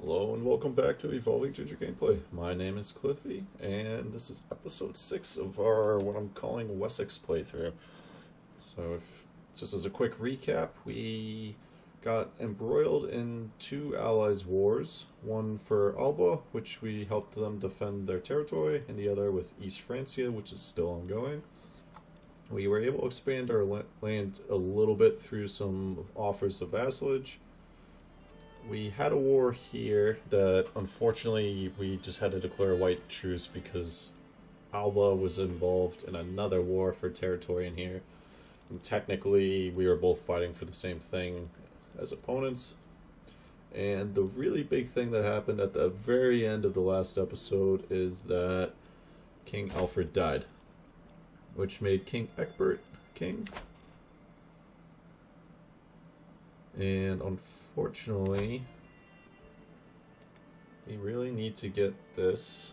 Hello and welcome back to Evolving Ginger Gameplay. My name is Cliffy, and this is episode 6 of our, what I'm calling, Wessex playthrough. So, just as a quick recap, we got embroiled in two allies' wars. One for Alba, which we helped them defend their territory, and the other with East Francia, which is still ongoing. We were able to expand our land a little bit through some offers of vassalage. We had a war here that unfortunately we just had to declare a white truce because Alba was involved in another war for territory in here. And technically we were both fighting for the same thing as opponents. And the really big thing that happened at the very end of the last episode is that King Alfred died, which made King Ecgberht king. And unfortunately, we really need to get this.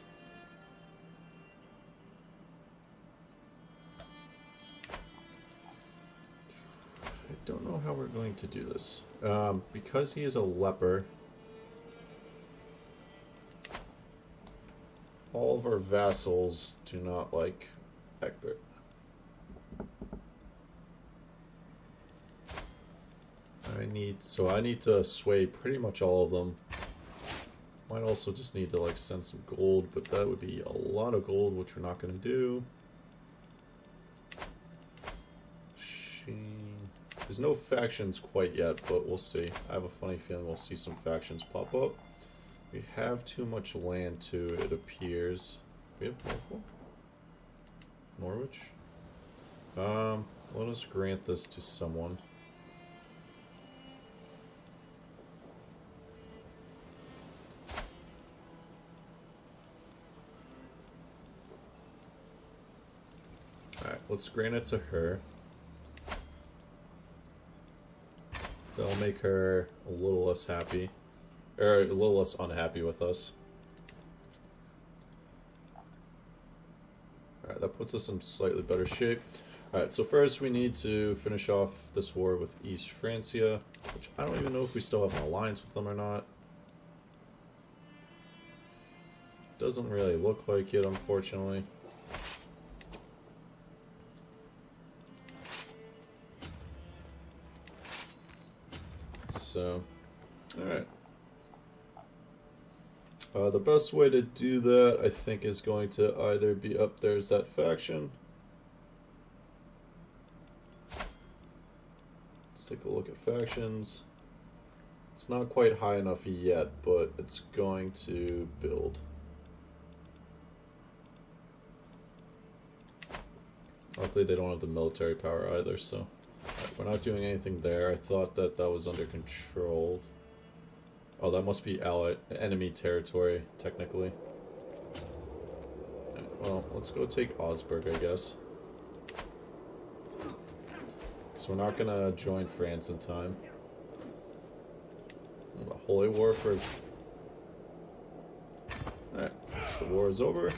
I don't know how we're going to do this. Because he is a leper, all of our vassals do not like Ecgberht. I need to sway pretty much all of them. Might also just need to like send some gold, but that would be a lot of gold, which we're not going to do. There's no factions quite yet, but we'll see. I have a funny feeling we'll see some factions pop up. We have too much land too, it appears. We have Norfolk? Norwich? Let us grant this to someone. Alright, let's grant it to her. That'll make her a little less happy. Or a little less unhappy with us. Alright, that puts us in slightly better shape. Alright, so first we need to finish off this war with East Francia, which I don't even know if we still have an alliance with them or not. Doesn't really look like it, unfortunately. So, alright. The best way to do that, I think, is going to either be up there's that faction. Let's take a look at factions. It's not quite high enough yet, but it's going to build. Luckily, they don't have the military power either, so we're not doing anything there. I thought that that was under control. Oh, that must be enemy territory, technically. Right, well, let's go take Augsburg, I guess. So we're not gonna join France in time. A holy war for... Alright, the war is over.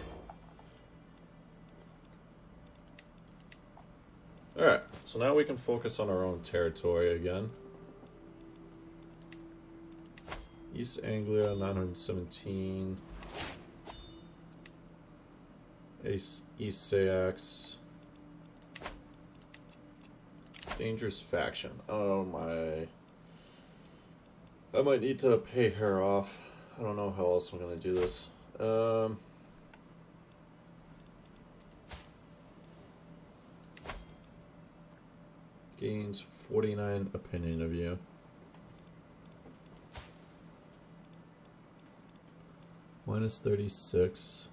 Alright, so now we can focus on our own territory again. East Anglia, 917. East Sax. Dangerous faction. Oh my. I might need to pay her off. I don't know how else I'm going to do this. Gains 49 opinion of you. Minus 36.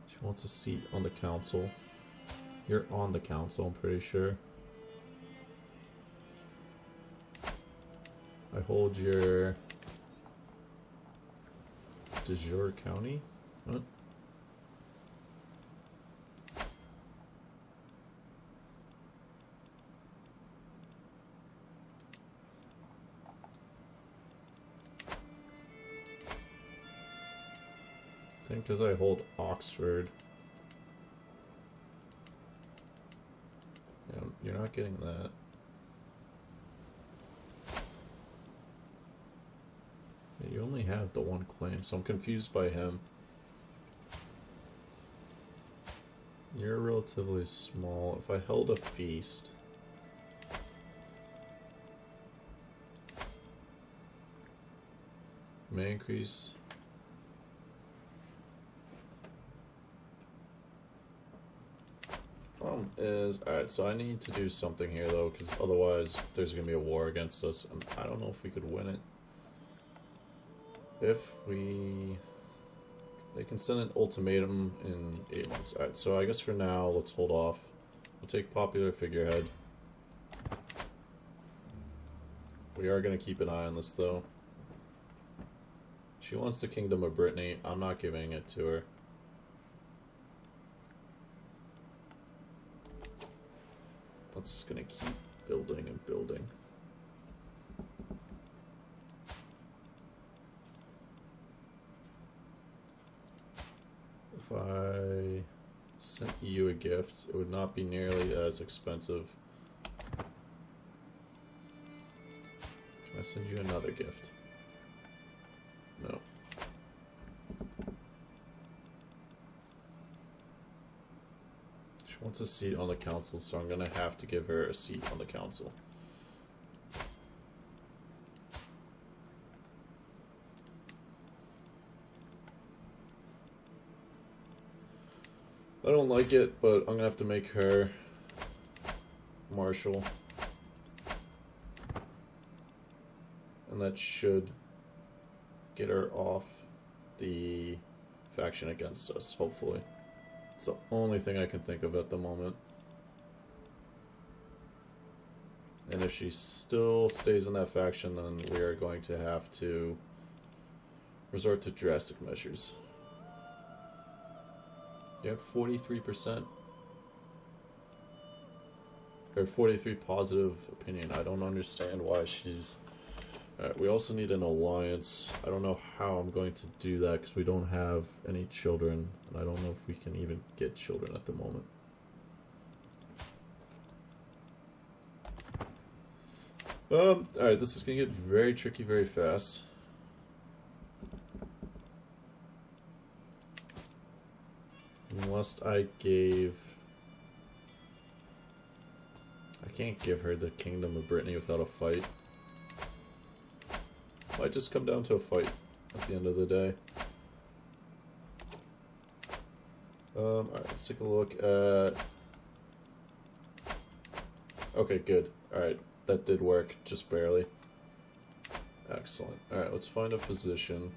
She wants a seat on the council. You're on the council, I'm pretty sure. I hold your de jure county. What? I think because I hold Oxford. Yeah, you're not getting that. only have the one claim, so I'm confused by him. You're relatively small. If I held a feast... may increase... Problem is... Alright, so I need to do something here though, because otherwise there's going to be a war against us, and I don't know if we could win it. If we... They can send an ultimatum in 8 months. Alright, so I guess for now, let's hold off. We'll take popular figurehead. We are going to keep an eye on this, though. She wants the Kingdom of Brittany. I'm not giving it to her. That's just going to keep building and building. If I sent you a gift, it would not be nearly as expensive. Can I send you another gift? No. She wants a seat on the council, so I'm gonna have to give her a seat on the council. I don't like it, but I'm gonna have to make her marshal. And that should get her off the faction against us, hopefully. It's the only thing I can think of at the moment. And if she still stays in that faction, then we are going to have to resort to drastic measures. You have 43%. Or 43 positive opinion. I don't understand why she's... Alright, we also need an alliance. I don't know how I'm going to do that because we don't have any children. And I don't know if we can even get children at the moment. Alright, this is going to get very tricky very fast. Unless I gave... I can't give her the Kingdom of Brittany without a fight. Might just come down to a fight at the end of the day. Alright, let's take a look at... Okay, good. Alright, that did work, just barely. Excellent. Alright, let's find a physician.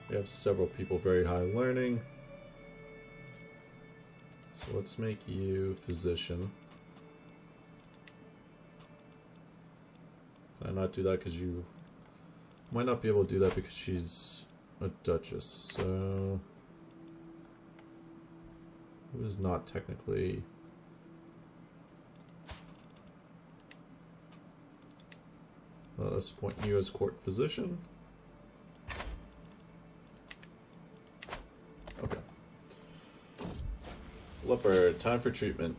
We have several people very high learning. So let's make you physician. Can I not do that because you might not be able to do that because she's a duchess, so who is not technically let's appoint you as court physician. Okay. Leper, time for treatment.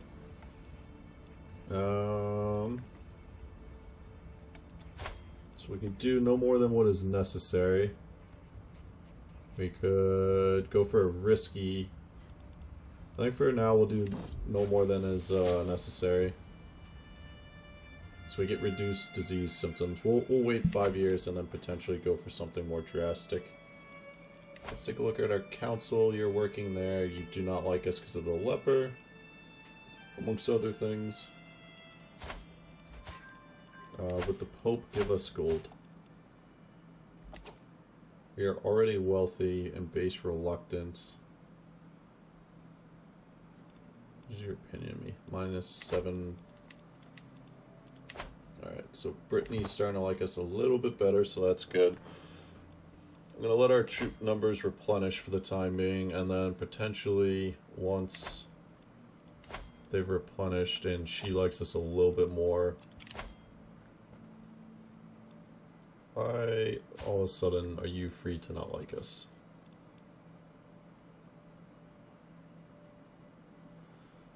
So we can do no more than what is necessary. We could go for a risky... I think for now we'll do no more than is necessary. So we get reduced disease symptoms. We'll wait 5 years and then potentially go for something more drastic. Let's take a look at our council. You're working there. You do not like us because of the leper, amongst other things. Would the Pope give us gold? We are already wealthy and base reluctance. What is your opinion of me? -7. Alright, so Brittany's starting to like us a little bit better, so that's good. I'm going to let our troop numbers replenish for the time being, and then potentially once they've replenished and she likes us a little bit more, why all of a sudden are you free to not like us?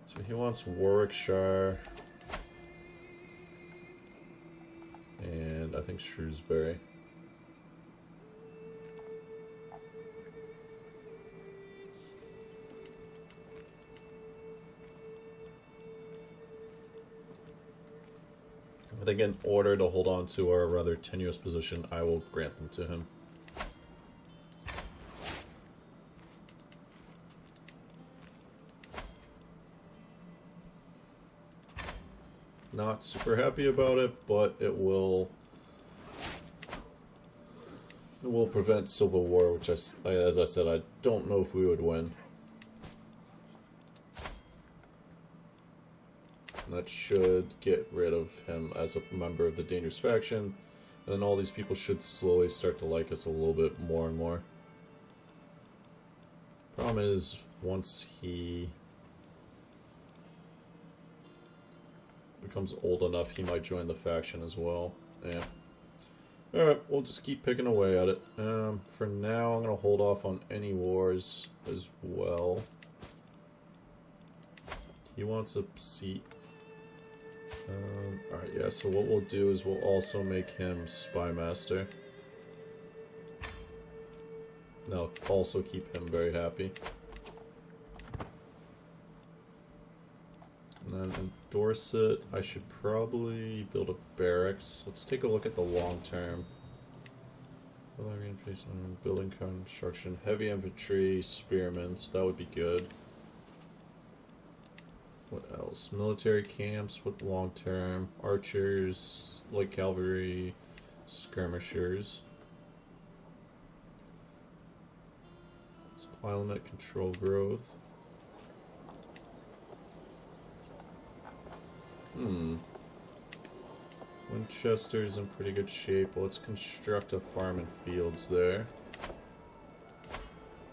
So he wants Warwickshire. I think Shrewsbury. I think in order to hold on to our rather tenuous position, I will grant them to him. Not super happy about it, but it will prevent civil war, which as I said, I don't know if we would win. And that should get rid of him as a member of the dangerous faction, and then all these people should slowly start to like us a little bit more and more. Problem is, once he becomes old enough, he might join the faction as well. Yeah. Alright, we'll just keep picking away at it. For now, I'm going to hold off on any wars as well. He wants a seat. Alright, yeah, so what we'll do is we'll also make him Spy Master. That'll also keep him very happy. And then in Dorset, I should probably build a barracks. Let's take a look at the long term. Building construction, heavy infantry, spearmen, so that would be good. What else? Military camps with long term, archers, light cavalry, skirmishers. Supply limit, control growth. Winchester's in pretty good shape. Let's construct a farm and fields there.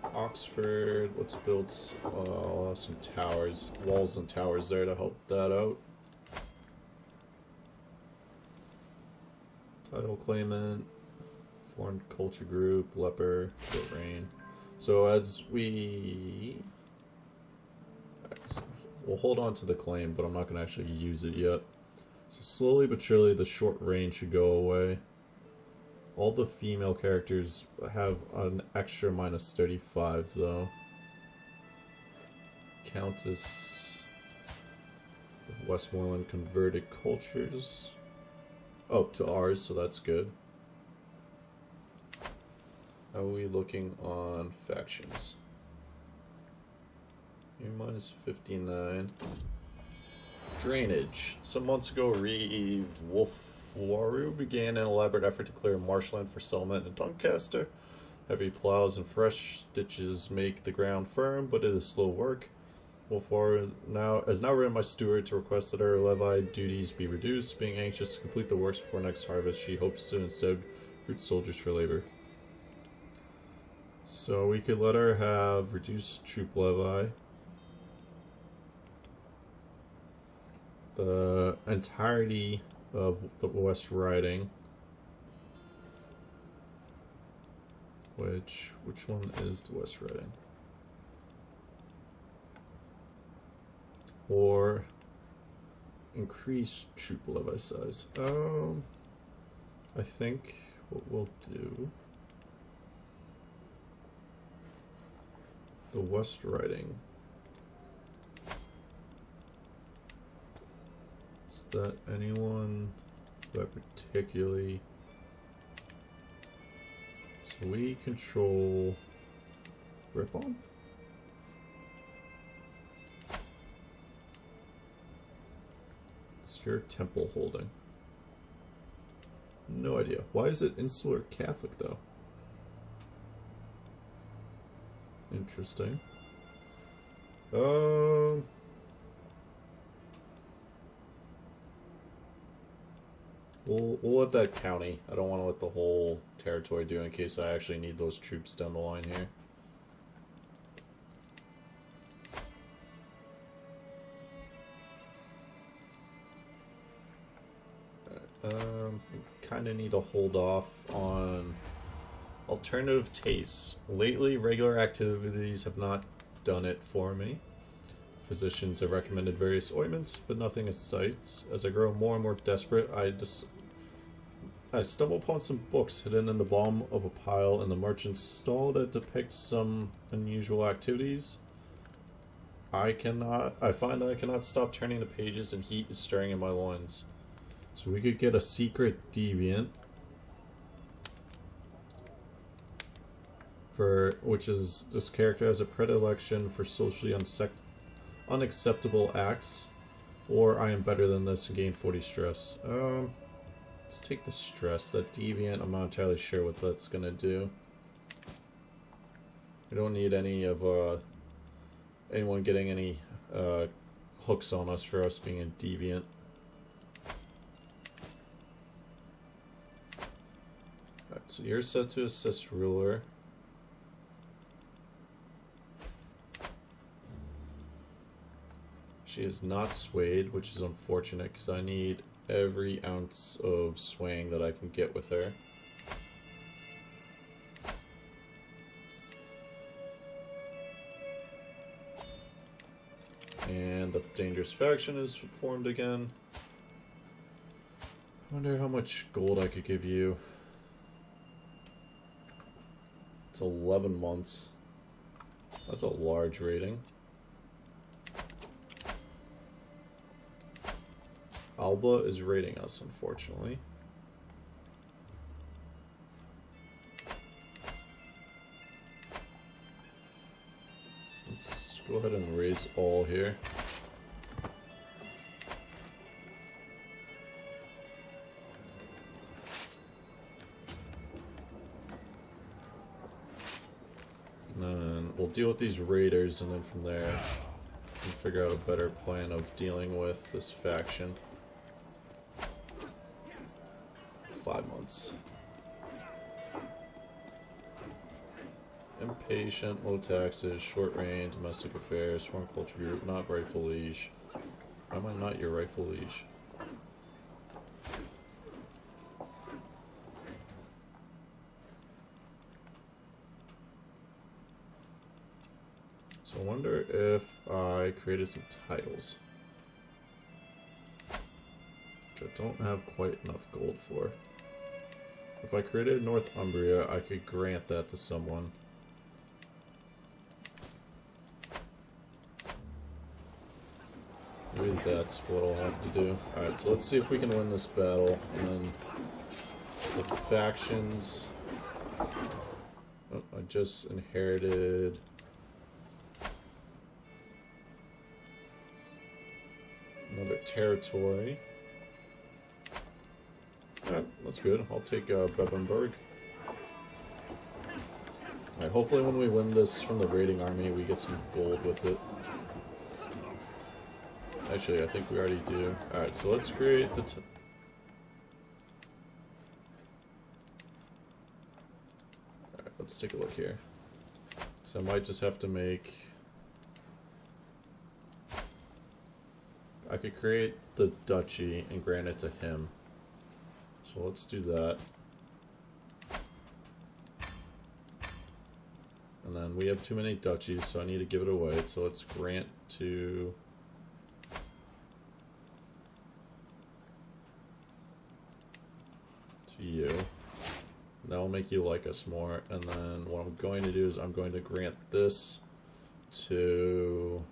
Oxford, let's build some towers, walls and towers there to help that out. Title claimant, foreign culture group, leper, short reign. So as we'll hold on to the claim, but I'm not going to actually use it yet. So slowly but surely the short reign should go away. All the female characters have an extra minus 35 though. Countess of Westmoreland converted cultures. Oh, to ours, so that's good. How are we looking on factions? You're minus 59. Drainage. Some months ago, Reeve Wolfwaru began an elaborate effort to clear marshland for settlement in Doncaster. Heavy plows and fresh ditches make the ground firm, but it is slow work. Wolfwaru has now written my steward to request that our levy duties be reduced. Being anxious to complete the works before next harvest, she hopes to instead recruit soldiers for labor. So we could let her have reduced troop levy. The entirety of the West Riding. Which one is the West Riding? Or increase troop levy size. I think what we'll do, the West Riding. Is that anyone that particularly? So we control Ripon. It's your temple holding. No idea. Why is it insular Catholic though? Interesting. We'll let that county. I don't want to let the whole territory do in case I actually need those troops down the line here. Kind of need to hold off on alternative tastes. Lately, regular activities have not done it for me. Physicians have recommended various ointments, but nothing as sights. As I grow more and more desperate, I just I stumble upon some books hidden in the bottom of a pile in the merchant's stall that depict some unusual activities. I find that I cannot stop turning the pages and heat is stirring in my loins. So we could get a secret deviant. Which is, this character has a predilection for socially unacceptable acts. Or I am better than this and gain 40 stress. Let's take the stress. That deviant, I'm not entirely sure what that's gonna do. We don't need any of anyone getting any hooks on us for us being a deviant. Alright, so you're set to assist ruler. She is not swayed, which is unfortunate because I need every ounce of swaying that I can get with her. And the dangerous faction is formed again. I wonder how much gold I could give you. It's 11 months. That's a large rating. Alba is raiding us, unfortunately. Let's go ahead and raise all here. And then we'll deal with these raiders, and then from there we'll figure out a better plan of dealing with this faction. 5 months. Impatient, low taxes, short reign, domestic affairs, foreign culture group, not rightful liege. Why am I not your rightful liege? So I wonder if I created some titles, which I don't have quite enough gold for. If I created Northumbria, I could grant that to someone. Maybe that's what I'll have to do. Alright, so let's see if we can win this battle. And then the factions... Oh, I just inherited... another territory. Alright, that's good. I'll take Bebenberg. Alright, hopefully when we win this from the raiding army, we get some gold with it. Actually, I think we already do. Alright, so let's create the... Alright, let's take a look here. So I might just have to make... I could create the duchy and grant it to him. So let's do that. And then we have too many duchies, so I need to give it away. So let's grant to... you. That will make you like us more. And then what I'm going to do is I'm going to grant this to...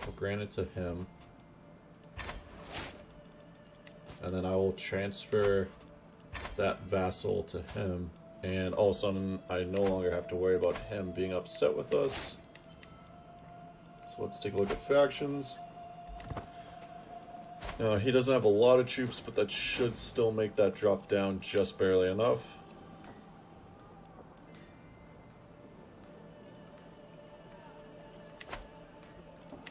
I'll grant it to him. And then I will transfer that vassal to him. And all of a sudden, I no longer have to worry about him being upset with us. So let's take a look at factions. He doesn't have a lot of troops, but that should still make that drop down just barely enough.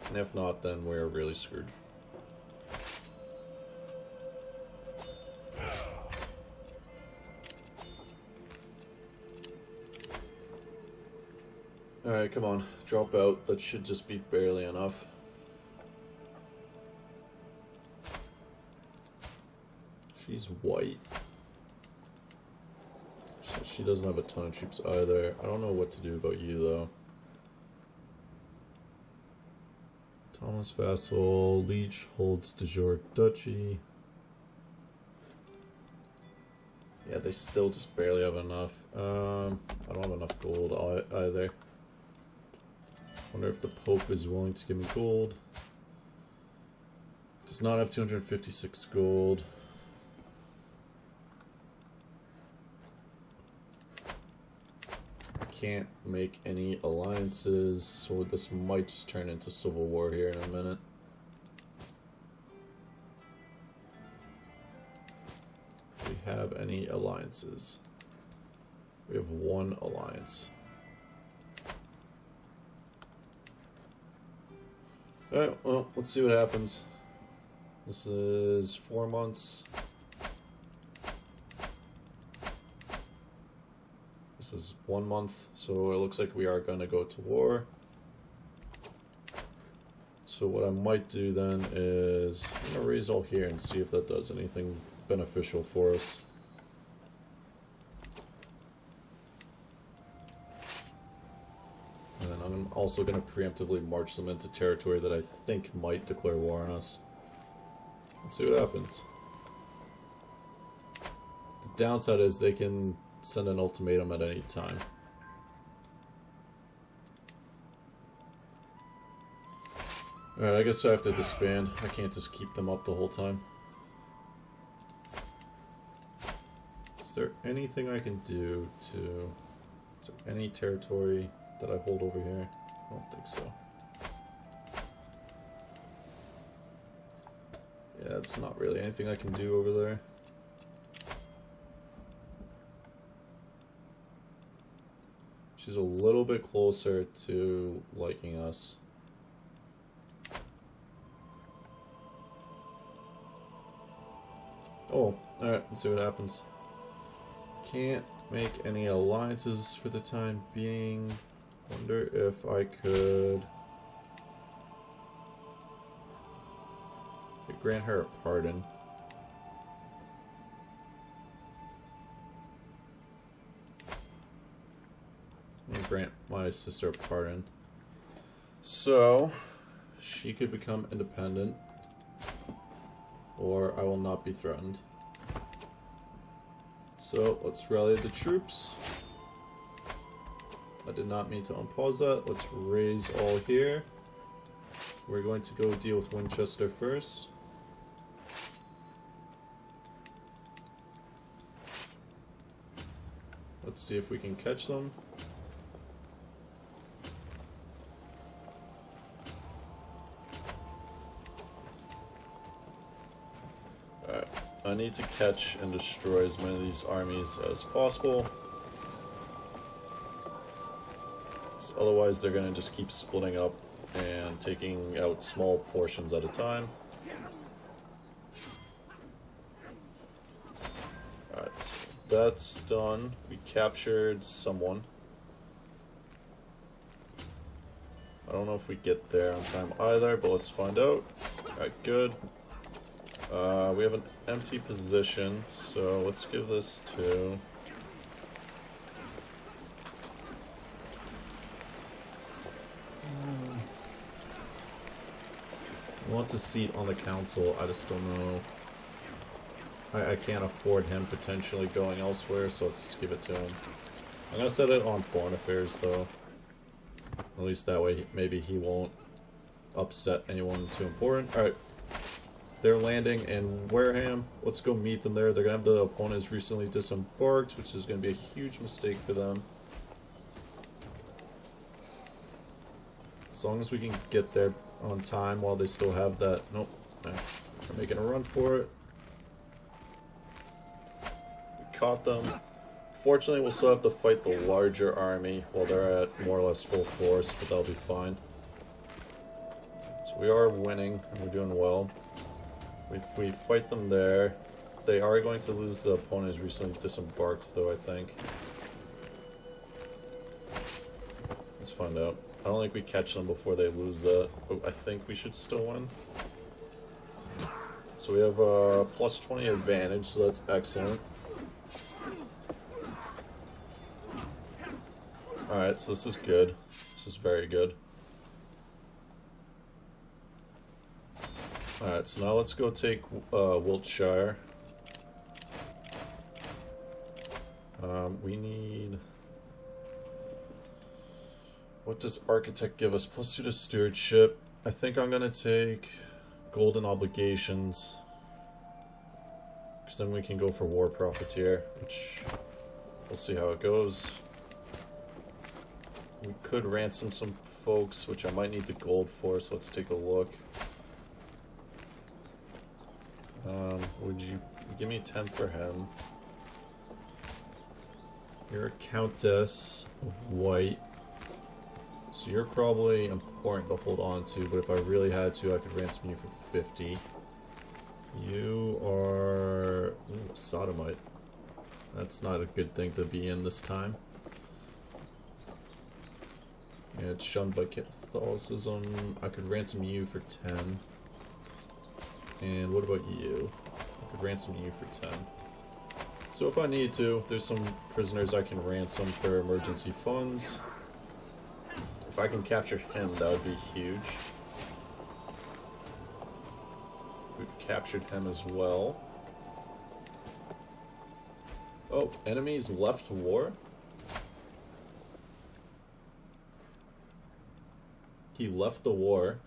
And if not, then we're really screwed. Alright, come on. Drop out. That should just be barely enough. She's white. So she doesn't have a ton of troops either. I don't know what to do about you, though. Thomas Vassal. Liege holds de jure duchy. Yeah, they still just barely have enough. I don't have enough gold either. Wonder if the Pope is willing to give me gold. Does not have 256 gold. Can't make any alliances, so this might just turn into civil war here in a minute. Do we have any alliances? We have one alliance. Alright, well, let's see what happens. This is 4 months. This is 1 month, so it looks like we are going to go to war. So what I might do then is I'm going to raise all here and see if that does anything beneficial for us. And I'm also going to preemptively march them into territory that I think might declare war on us. Let's see what happens. The downside is they can send an ultimatum at any time. Alright, I guess I have to disband. I can't just keep them up the whole time. Is there anything I can do to... Is there any territory that I hold over here? I don't think so. Yeah, it's not really anything I can do over there. She's a little bit closer to liking us. Oh, alright, let's see what happens. Can't make any alliances for the time being. Wonder if I could grant her a pardon. And grant my sister a pardon. So, she could become independent, or I will not be threatened. So, let's rally the troops. I did not mean to unpause that. Let's raise all here. We're going to go deal with Winchester first. Let's see if we can catch them. Alright, I need to catch and destroy as many of these armies as possible. Because otherwise they're going to just keep splitting up and taking out small portions at a time. Alright, so that's done. We captured someone. I don't know if we get there on time either, but let's find out. Alright, good. We have an empty position, so let's give this to... He wants a seat on the council, I just don't know. I can't afford him potentially going elsewhere, so let's just give it to him. I'm gonna set it on foreign affairs though. At least that way maybe he won't upset anyone too important. Alright. They're landing in Wareham. Let's go meet them there. They're gonna have the opponents recently disembarked, which is gonna be a huge mistake for them. As long as we can get there on time while they still have that. Nope. No. They're making a run for it. We caught them. Fortunately, we'll still have to fight the larger army while they're at more or less full force, but that'll be fine. So we are winning, and we're doing well. If we fight them there, they are going to lose the opponent who's recently disembarked, though, I think. Let's find out. I don't think we catch them before they lose that, but I think we should still win. So we have a plus 20 advantage, so that's excellent. Alright, so this is good. This is very good. Alright, so now let's go take Wiltshire. We need... What does Architect give us? +2 to Stewardship. I think I'm gonna take Golden Obligations. Because then we can go for War Profiteer, which we'll see how it goes. We could ransom some folks, which I might need the gold for, so let's take a look. Would you give me 10 for him? You're a Countess of White. So you're probably important to hold on to, but if I really had to, I could ransom you for 50. You are... Ooh, Sodomite. That's not a good thing to be in this time. Yeah, it's shunned by Catholicism. I could ransom you for 10. And what about you? I could ransom you for 10. So if I need to, there's some prisoners I can ransom for emergency funds. If I can capture him, that would be huge. We've captured him as well. Oh, enemies left war? He left the war.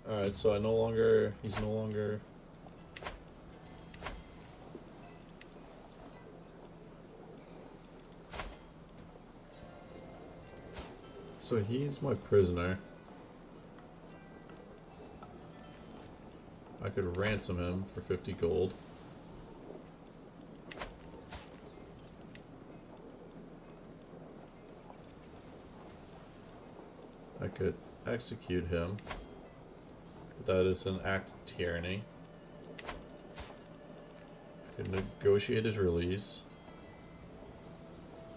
Alright, so he's no longer... So he's my prisoner. I could ransom him for 50 gold. I could execute him. That is an act of tyranny. I could negotiate his release,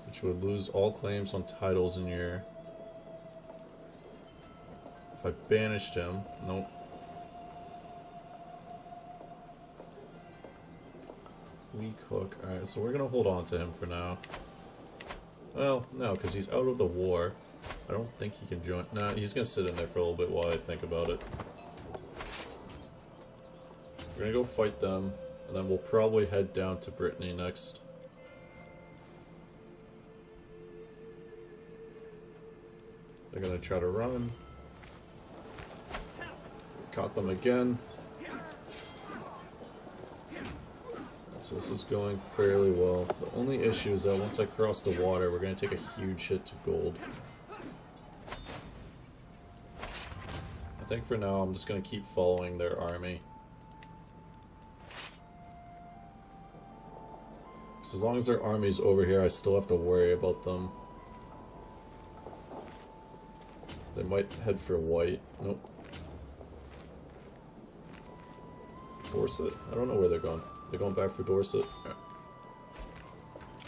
which would lose all claims on titles in your... If I banished him, nope. Weak hook. Alright, so we're gonna hold on to him for now. Well, no, because he's out of the war. I don't think he can join. Nah, he's gonna sit in there for a little bit while I think about it. We're gonna go fight them, and then we'll probably head down to Brittany next. They're gonna try to run. Caught them again. So this is going fairly well. The only issue is that once I cross the water, we're going to take a huge hit to gold. I think for now I'm just going to keep following their army. So as long as their army's over here, I still have to worry about them. They might head for white. Nope. Dorset? I don't know where they're going. They're going back for Dorset.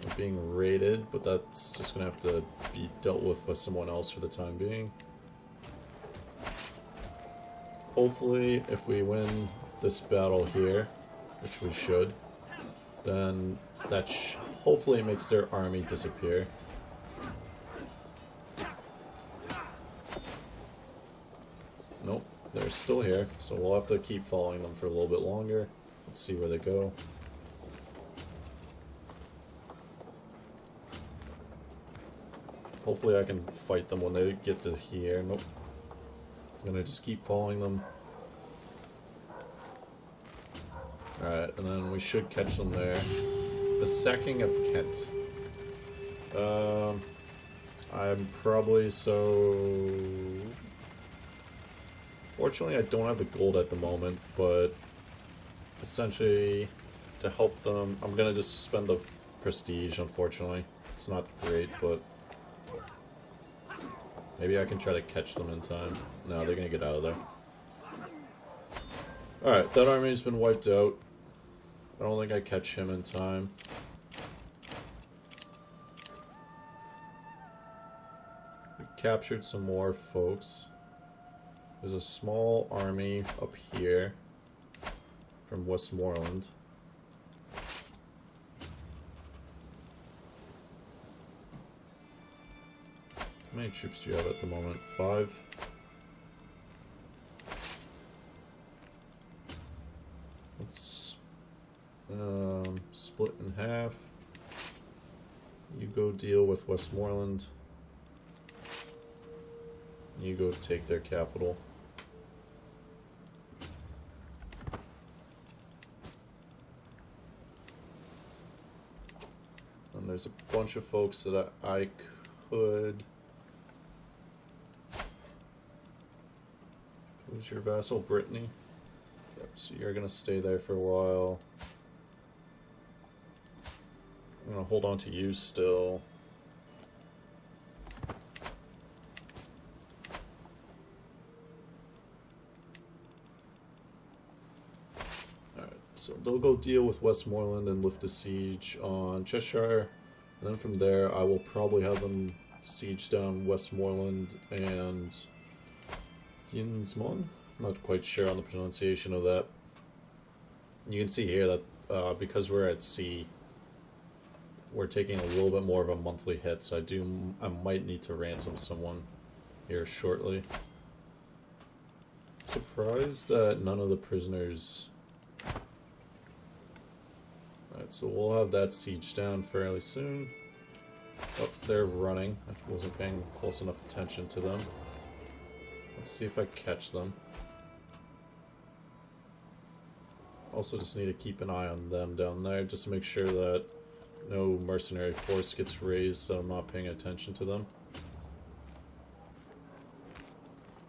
They're being raided, but that's just going to have to be dealt with by someone else for the time being. Hopefully, if we win this battle here, which we should, then that hopefully makes their army disappear. Nope. They're still here, so we'll have to keep following them for a little bit longer. Let's see where they go. Hopefully I can fight them when they get to here. Nope. I'm gonna just keep following them. Alright, and then we should catch them there. The sacking of Kent. I'm probably so... Fortunately, I don't have the gold at the moment, but essentially, to help them, I'm gonna just spend the prestige, unfortunately. It's not great, but maybe I can try to catch them in time. No, they're gonna get out of there. Alright, that army's been wiped out. I don't think I catch him in time. We captured some more folks. There's a small army up here from Westmoreland. How many troops do you have at the moment? 5? Split in half. You go deal with Westmoreland. You go take their capital. And there's a bunch of folks that I could... Who's your vassal? Brittany? Yep, so you're gonna stay there for a while. I'm gonna hold on to you still. Alright, so they'll go deal with Westmoreland and lift the siege on Cheshire. And then from there, I will probably have them siege down Westmoreland and Yinsmon. Not quite sure on the pronunciation of that. You can see here that because we're at sea, we're taking a little bit more of a monthly hit, so I might need to ransom someone here shortly. Surprised that none of the prisoners... Alright, so we'll have that siege down fairly soon. Oh, they're running. I wasn't paying close enough attention to them. Let's see if I catch them. Also just need to keep an eye on them down there, just to make sure that no mercenary force gets raised, so I'm not paying attention to them.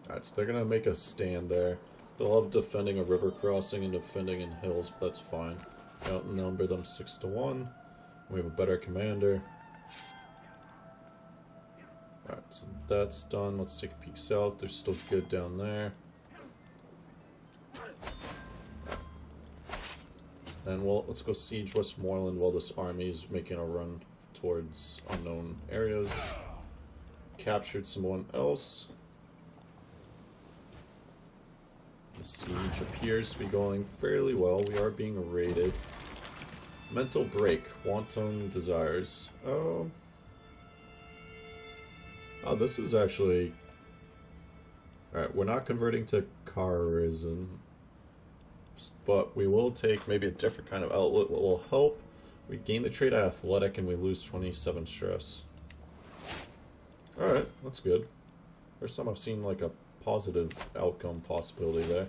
Alright, so they're gonna make a stand there. They'll have defending a river crossing and defending in hills, but that's fine. We outnumber them 6-1. We have a better commander. Alright, so that's done. Let's take a peek south. They're still good down there. And well, let's go siege Westmoreland while this army is making a run towards unknown areas. Captured someone else. The siege appears to be going fairly well. We are being raided. Mental break. Wanton desires. Oh, this is actually... Alright, we're not converting to charism. But we will take maybe a different kind of outlet that will help. We gain the trait athletic and we lose 27 stress. Alright, that's good. First time I've seen like a positive outcome possibility there.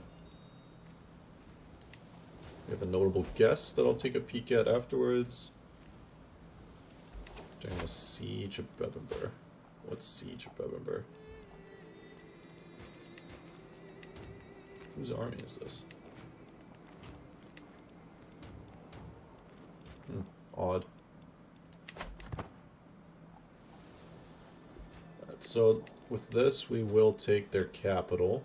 We have a notable guest that I'll take a peek at afterwards. During the Siege of Ecgberht. What's Siege of Ecgberht? Whose army is this? Odd. Right, so with this we will take their capital.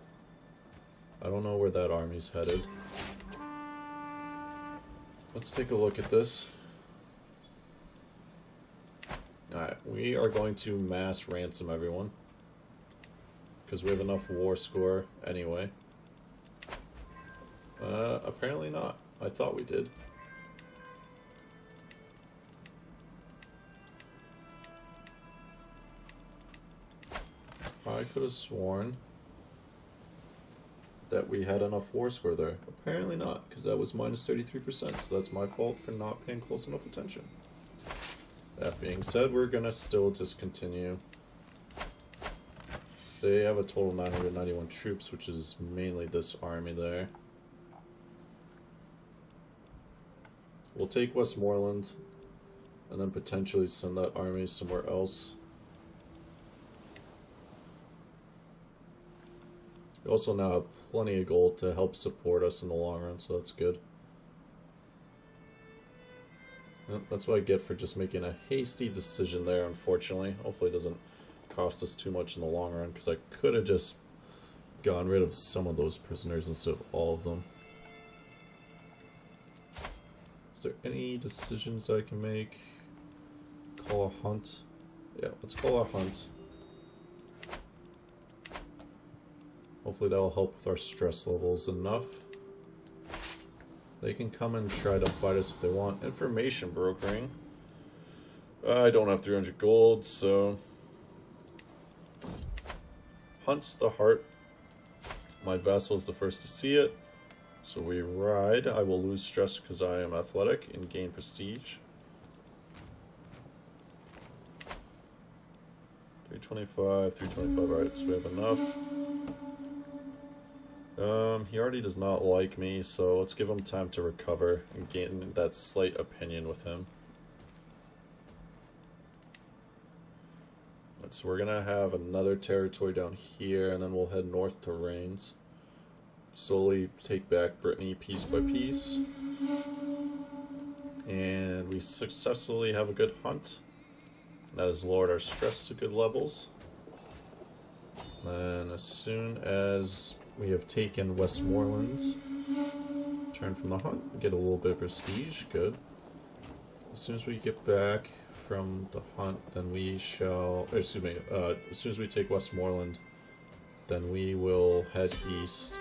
I don't know where that army's headed. Let's take a look at this. Alright, we are going to mass ransom everyone. Because we have enough war score anyway. Apparently not. I thought we did. I could have sworn that we had enough war score there. Apparently not, because that was minus 33%, so that's my fault for not paying close enough attention. That being said, we're gonna still just continue. So they have a total of 991 troops, which is mainly this army there. We'll take Westmoreland, and then potentially send that army somewhere else. We also now have plenty of gold to help support us in the long run, so that's good. Yep, that's what I get for just making a hasty decision there, unfortunately. Hopefully it doesn't cost us too much in the long run, because I could have just gotten rid of some of those prisoners instead of all of them. Is there any decisions I can make? Call a hunt? Yeah, let's call a hunt. Hopefully that will help with our stress levels enough. They can come and try to fight us if they want. Information brokering. I don't have 300 gold, so... Hunt's the heart. My vassal is the first to see it. So we ride. I will lose stress because I am athletic and gain prestige. 325, 325, alright, so we have enough. He already does not like me, so let's give him time to recover and gain that slight opinion with him. Right, so we're gonna have another territory down here, and then we'll head north to Reigns. Slowly take back Brittany piece by piece. And we successfully have a good hunt. That has lowered our stress to good levels. And as soon as we have taken Westmoreland, turn from the hunt, get a little bit of prestige, good. As soon as we get back from the hunt, then we shall, as soon as we take Westmoreland, then we will head east.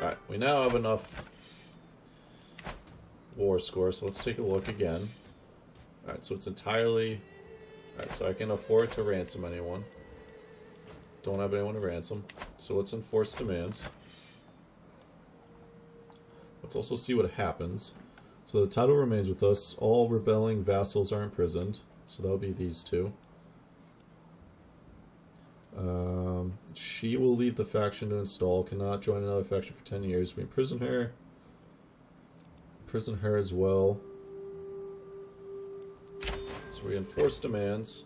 Alright, we now have enough war score, so let's take a look again. Alright, so it's entirely... Alright, so I can afford to ransom anyone. Don't have anyone to ransom. So let's enforce demands. Let's also see what happens. So the title remains with us. All rebelling vassals are imprisoned. So that'll be these two. She will leave the faction to install. Cannot join another faction for 10 years. We imprison her. Imprison her as well. So we enforce demands.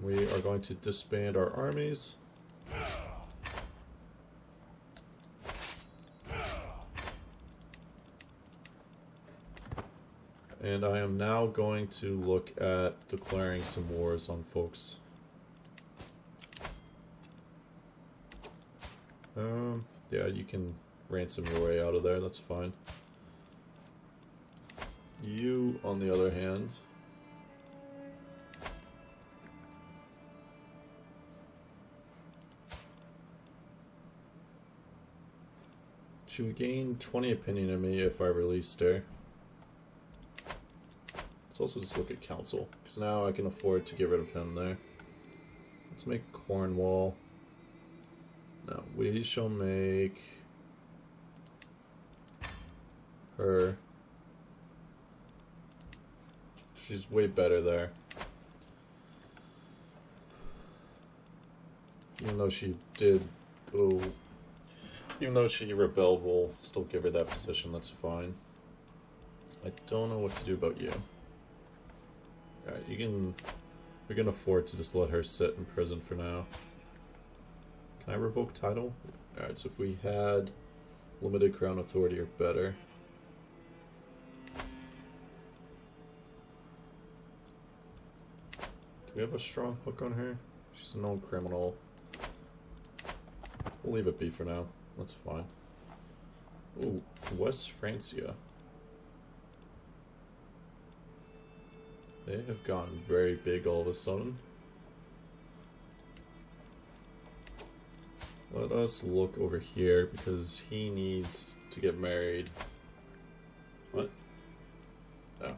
We are going to disband our armies. And I am now going to look at declaring some wars on folks. Yeah, you can ransom your way out of there, that's fine. You, on the other hand, she would gain 20 opinion in me if I released her. Let's also just look at council, because now I can afford to get rid of him there. Let's make Cornwall. No, we shall make her. She's way better there. Even though she did go... Even though she rebelled, we'll still give her that position, that's fine. I don't know what to do about you. Alright, you can... We can afford to just let her sit in prison for now. Can I revoke title? Alright, so if we had limited crown authority or better. Do we have a strong hook on her? She's a known criminal. We'll leave it be for now. That's fine. Ooh, West Francia. They have gone very big all of a sudden. Let us look over here because he needs to get married. What? Oh.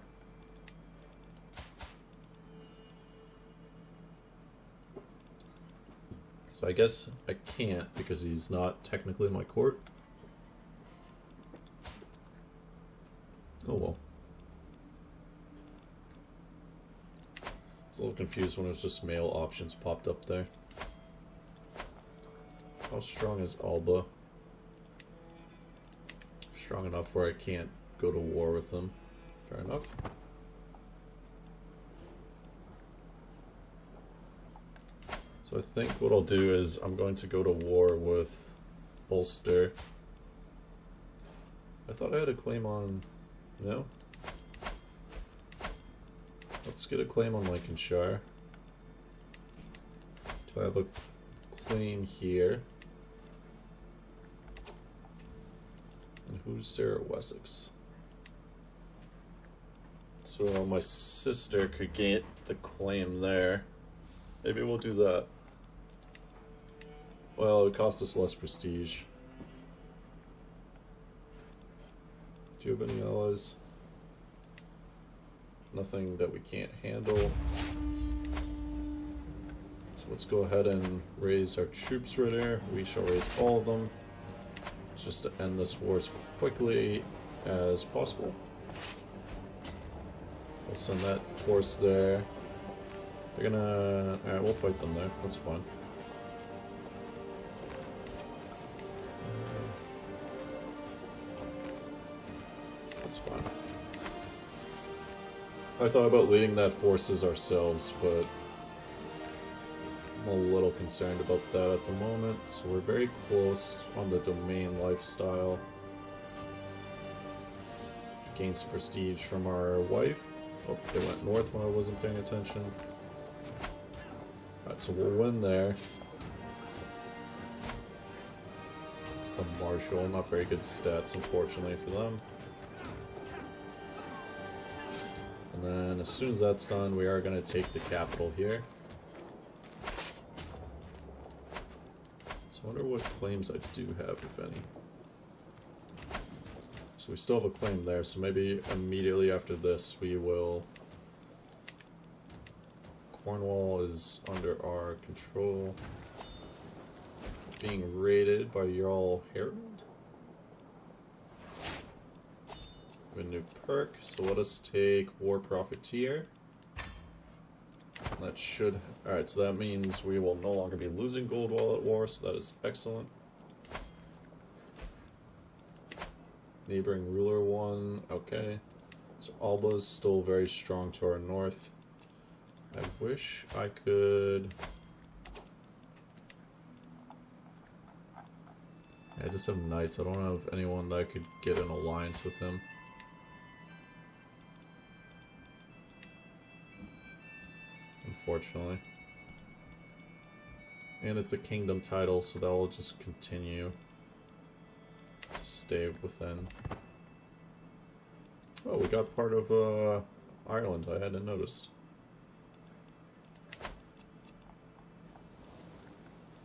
So I guess I can't because he's not technically in my court. Oh well. I was a little confused when it was just male options popped up there. How strong is Alba? Strong enough where I can't go to war with them. Fair enough. So I think what I'll do is I'm going to go to war with Ulster. I thought I had a claim on... No? Let's get a claim on Lincolnshire. Do I have a claim here? And who's Sarah Wessex? So my sister could get the claim there. Maybe we'll do that. Well, it would cost us less prestige. Do you have any allies? Nothing that we can't handle. So let's go ahead and raise our troops right there. We shall raise all of them. just to end this war as quickly as possible. We'll send that force there. They're gonna... Alright, we'll fight them there. That's fine. That's fine. I thought about leading that forces ourselves, but I'm a little concerned about that at the moment. So we're very close on the domain lifestyle. Gain some prestige from our wife. Oh, they went north when I wasn't paying attention. Alright, so we'll win there. It's the Marshal. Not very good stats, unfortunately, for them. And then, as soon as that's done, we are going to take the capital here. So I wonder what claims I do have, if any. So we still have a claim there, so maybe immediately after this we will... Cornwall is under our control. Being raided by Earl Harold. We have a new perk, so let us take War Profiteer. That should... Alright, so that means we will no longer be losing gold while at war, so that is excellent. Neighboring ruler 1, okay. So Alba's still very strong to our north. I wish I could... I just have knights, I don't have anyone that could get an alliance with him. Unfortunately. And it's a kingdom title, so that will just continue to stay within. Oh, we got part of Ireland, I hadn't noticed.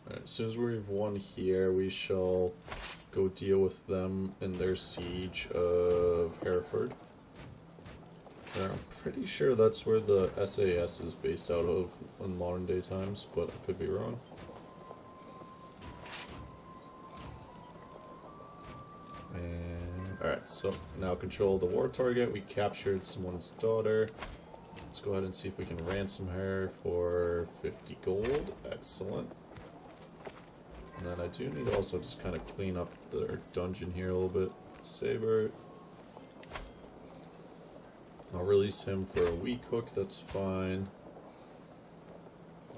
Alright, as soon as we've won here, we shall go deal with them in their siege of Hereford. And I'm pretty sure that's where the SAS is based out of in modern day times, but I could be wrong. And alright, so now control the war target. We captured someone's daughter. Let's go ahead and see if we can ransom her for 50 gold. Excellent. And then I do need to also just kind of clean up their dungeon here a little bit. Saber. I'll release him for a weak hook, that's fine.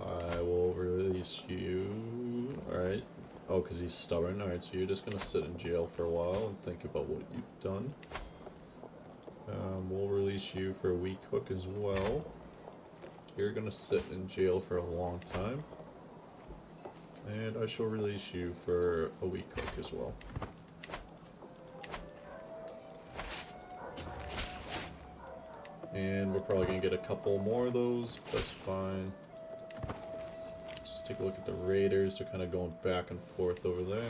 I will release you. Alright. Oh, because he's stubborn. Alright, so you're just going to sit in jail for a while and think about what you've done. We'll release you for a weak hook as well. You're going to sit in jail for a long time. And I shall release you for a weak hook as well. And we're probably going to get a couple more of those, but that's fine. Let's just take a look at the raiders. They're kind of going back and forth over there.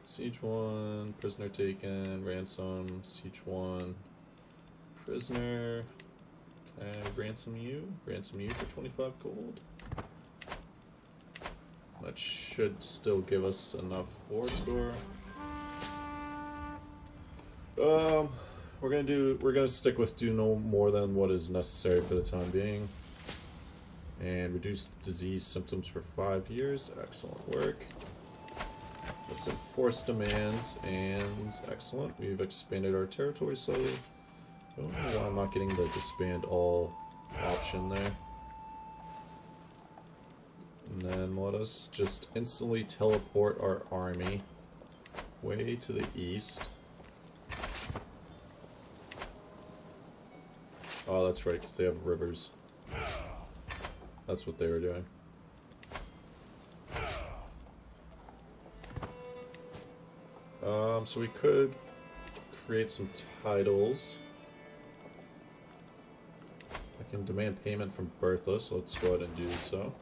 Siege 1, prisoner taken, ransom, siege 1, prisoner. Can I ransom you? Ransom you for 25 gold. That should still give us enough war score. We're gonna stick with do no more than what is necessary for the time being. And reduce disease symptoms for 5 years. Excellent work. Let's enforce demands, and excellent. We've expanded our territory slowly. I don't know why I'm not getting the disband all option there. And then let us just instantly teleport our army way to the east. Oh, that's right, because they have rivers. That's what they were doing. So we could create some titles. I can demand payment from Bertha, so let's go ahead and do so.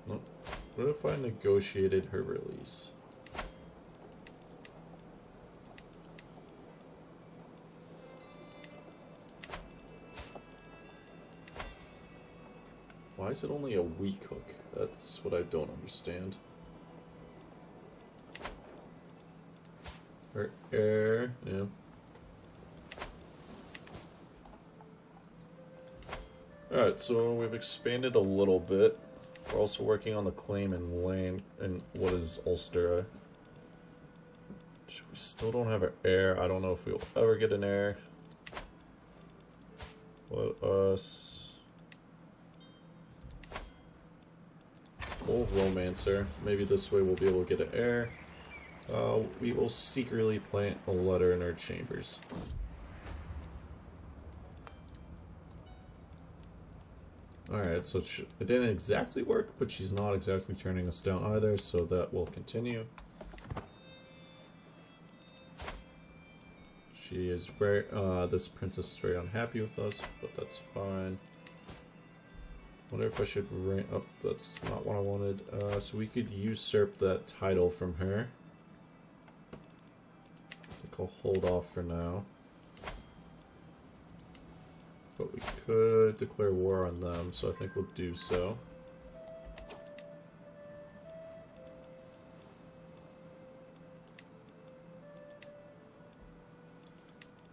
Nope. What if I negotiated her release? Why is it only a weak hook? That's what I don't understand. Or air, yeah. Alright, so we've expanded a little bit. We're also working on the claim in land in what is Ulster. We still don't have an heir. I don't know if we'll ever get an heir. Let us... We'll romancer. Maybe this way we'll be able to get an heir. We will secretly plant a letter in our chambers. Alright, so it didn't exactly work, but she's not exactly turning us down either, so that will continue. She is very, this princess is very unhappy with us, but that's fine. Wonder if I should oh, that's not what I wanted. So we could usurp that title from her. I think I'll hold off for now. But we could declare war on them, so I think we'll do so.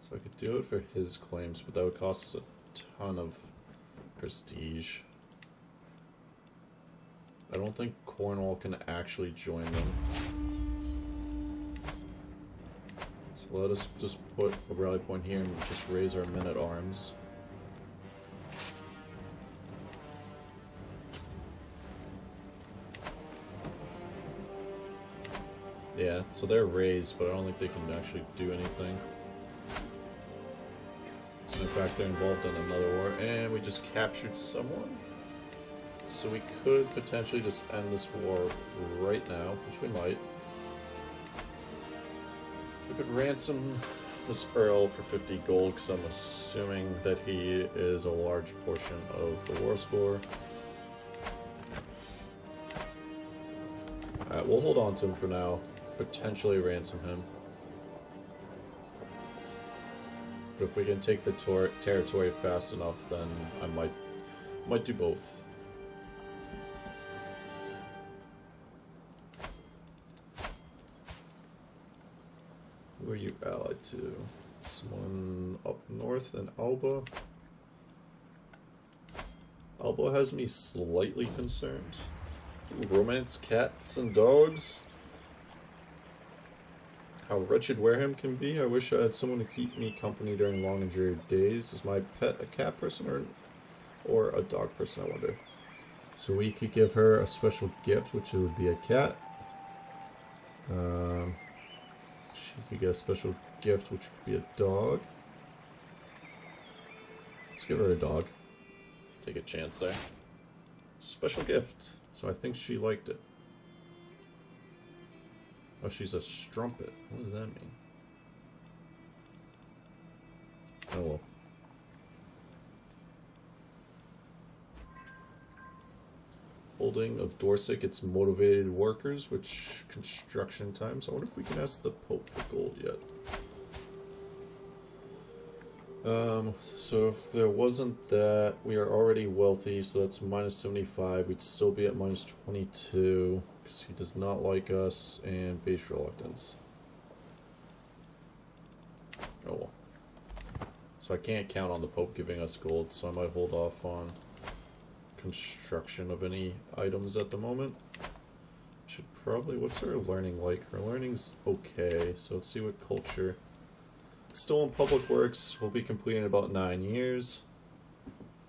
So I could do it for his claims, but that would cost us a ton of prestige. I don't think Cornwall can actually join them. So let us just put a rally point here and just raise our men-at-arms. Yeah, so they're raised, but I don't think they can actually do anything. In fact, they're involved in another war, and we just captured someone. So we could potentially just end this war right now, which we might. We could ransom this Earl for 50 gold, because I'm assuming that he is a large portion of the war score. Alright, we'll hold on to him for now. Potentially ransom him. But if we can take the territory fast enough, then I might do both. Who are you allied to? Someone up north in Alba? Alba has me slightly concerned. Ooh, romance cats and dogs? How wretched Wareham can be. I wish I had someone to keep me company during long and dreary days. Is my pet a cat person or a dog person, I wonder? So we could give her a special gift, which would be a cat. She could get a special gift, which could be a dog. Let's give her a dog. Take a chance there. Special gift. So I think she liked it. Oh, she's a strumpet. What does that mean? Oh well. Holding of Dorset gets motivated workers, which construction times. I wonder if we can ask the Pope for gold yet. So if there wasn't that, we are already wealthy, so that's minus 75. We'd still be at minus 22. Because he does not like us, and base reluctance. Oh well. So I can't count on the Pope giving us gold, so I might hold off on construction of any items at the moment. Should probably... What's her learning like? Her learning's okay, so let's see what culture... Still in public works, we'll be completing in about 9 years.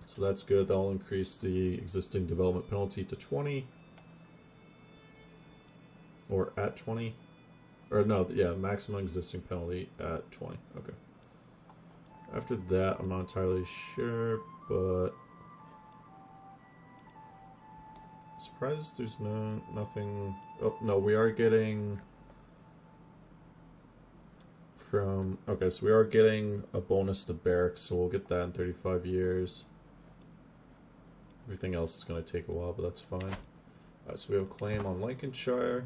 So that's good, that'll increase the existing development penalty to 20. Or at 20? Or no, yeah, maximum existing penalty at 20. Okay. After that, I'm not entirely sure, but... I'm surprised there's nothing... Oh, no, we are getting... From... Okay, so we are getting a bonus to barracks, so we'll get that in 35 years. Everything else is going to take a while, but that's fine. Alright, so we have a claim on Lincolnshire.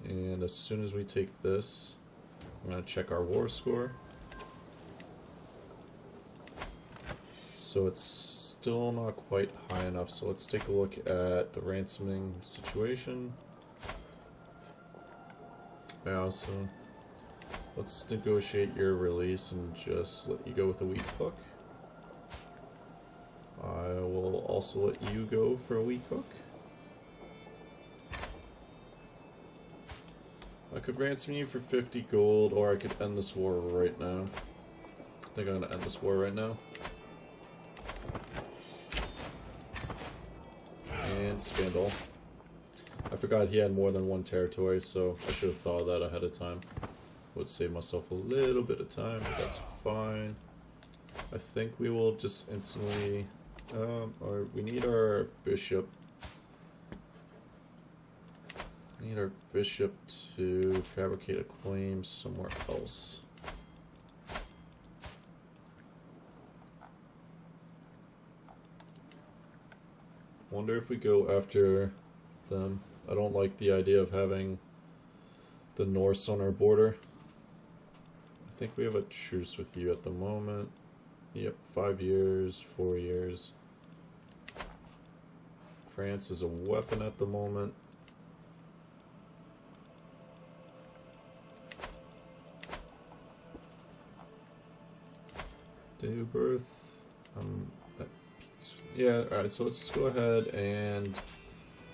And as soon as we take this, I'm going to check our war score. so it's still not quite high enough, so let's take a look at the ransoming situation. Yeah, so let's negotiate your release and just let you go with a weak hook. I will also let you go for a weak hook. I could ransom you for 50 gold, or I could end this war right now. I think I'm gonna end this war right now. And Spandal. I forgot he had more than one territory, so I should have thought of that ahead of time. Would save myself a little bit of time, but that's fine. I think we will just instantly... we need our bishop. We need our bishop to fabricate a claim somewhere else. Wonder if we go after them. I don't like the idea of having the Norse on our border. I think we have a truce with you at the moment. Yep, 5 years, 4 years. France is a weapon at the moment. Ecgberht. Yeah, alright, so let's just go ahead and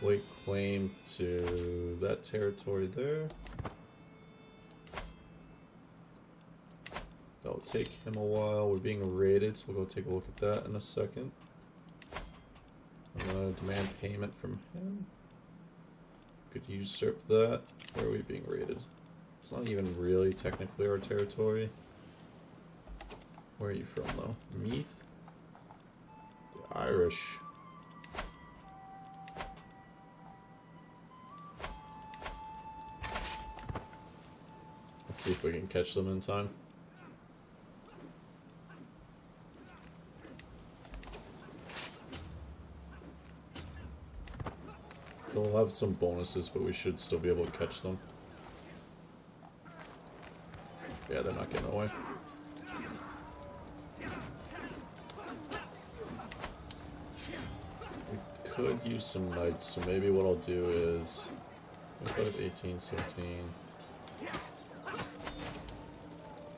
lay claim to that territory there. That'll take him a while. We're being raided, so we'll go take a look at that in a second. I'm gonna demand payment from him. Could usurp that. Where are we being raided? It's not even really technically our territory. Where are you from, though? Meath? The Irish. Let's see if we can catch them in time. They'll have some bonuses, but we should still be able to catch them. Yeah, they're not getting away. We could use some knights, so maybe what I'll do is... I've got 18, 17...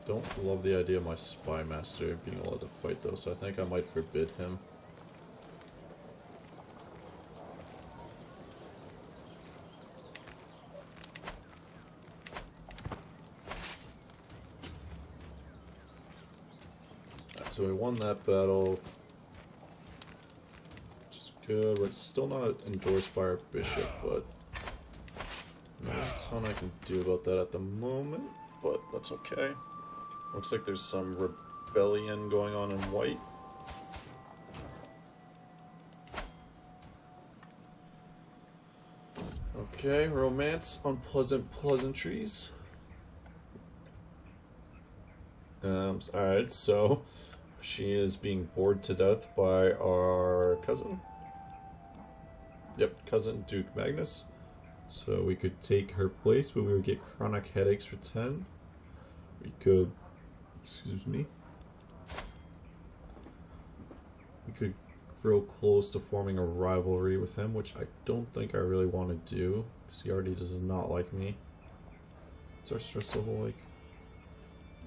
Don't love the idea of my spy master being allowed to fight though, so I think I might forbid him. So we won that battle, which is good. It's still not endorsed by our bishop, but not a ton I can do about that at the moment, but that's okay. Looks like there's some rebellion going on in white. Okay, romance, unpleasant pleasantries. Alright, so she is being bored to death by our cousin. Yep, cousin Duke Magnus. So we could take her place, but we would get chronic headaches for 10. We could, excuse me. We could grow close to forming a rivalry with him, which I don't think I really want to do, because he already does not like me. What's our stress level like?